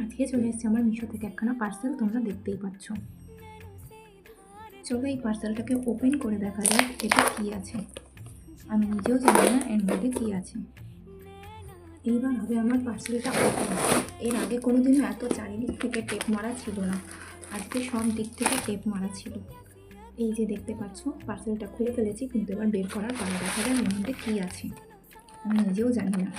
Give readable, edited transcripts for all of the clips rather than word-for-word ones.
আজকে চলে এসেছে আমার মিশো থেকে একখানা পার্সেল, তোমরা দেখতেই পাচ্ছ। চলো এই পার্সেলটাকে ওপেন করে দেখা যাক এটা কি আছে। আমি নিজেও জানি না এর মধ্যে কি আছে। এইবার হবে আমার পার্সেলটা ওপেন। এর আগে কোনোদিনও এত চারিদিক থেকে টেপ মারা ছিল না, আজকে সব দিক থেকে টেপ মারা ছিল। এই যে দেখতে পাচ্ছ পার্সেলটা খুলে ফেলেছি, কিন্তু এবার বের করার পরে দেখা যাক এর মধ্যে কী আছে। আমি নিজেও জানি না।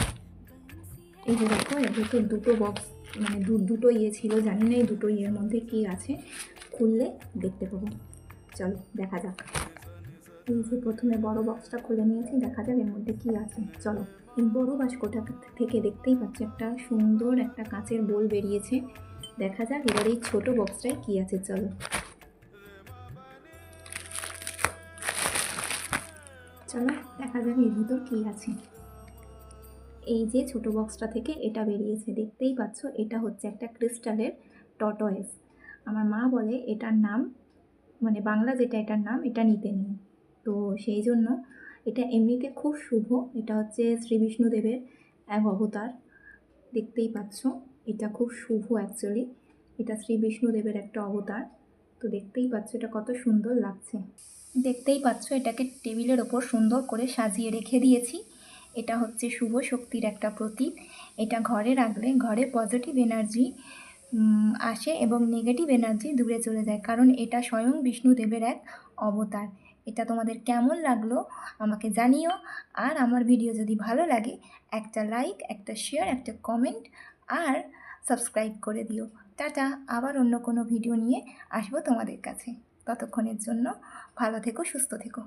এই যে দেখো এর ভেতর দুটো বক্স, মানে দুটো ইয়ে ছিল, জানি না এই দুটো ইয়ের মধ্যে কী আছে। খুললে দেখতে পাবো, চলো দেখা যাক। এই যে প্রথমে বড় বক্সটা খুলে নিয়েছি, দেখা যাক এর মধ্যে কী আছে। চলো, এই বড় বাস্কটা থেকে দেখতেই পাচ্ছি একটা সুন্দর একটা কাঁচের বোল বেরিয়েছে। দেখা যাক এবার এই ছোট বক্সটায় কী আছে। চলো চলো দেখা যাক এর ভিতর কী আছে। এই যে ছোট বক্সটা থেকে এটা বেরিয়েছে, দেখতেই পাচ্ছ এটা হচ্ছে একটা ক্রিস্টালের টর্টয়েস। আমার মা বলে এটার নাম, মানে বাংলা যেটা এটার নাম, এটা নিতে নেই। তো সেই জন্য এটা এমনিতে খুব শুভ। এটা হচ্ছে শ্রী বিষ্ণুদেবের এক অবতার, দেখতেই পাচ্ছ। এটা খুব শুভ অ্যাকচুয়ালি, এটা শ্রী বিষ্ণুদেবের একটা অবতার। তো দেখতেই পাচ্ছ এটা কত সুন্দর লাগছে। দেখতেই পাচ্ছ এটাকে টেবিলের ওপর সুন্দর করে সাজিয়ে রেখে দিয়েছি। এটা হচ্ছে শুভ শক্তির একটা প্রতীক। এটা ঘরে রাখলে ঘরে পজিটিভ এনার্জি আসে এবং নেগেটিভ এনার্জি দূরে চলে যায়, কারণ এটা স্বয়ং বিষ্ণুদেবের এক অবতার। এটা তোমাদের কেমন লাগলো আমাকে জানিও। আর আমার ভিডিও যদি ভালো লাগে একটা লাইক, একটা শেয়ার, একটা কমেন্ট আর সাবস্ক্রাইব করে দিও। টাটা, আবার অন্য কোনো ভিডিও নিয়ে আসবো তোমাদের কাছে। ততক্ষণের জন্য ভালো থেকো, সুস্থ থেকো।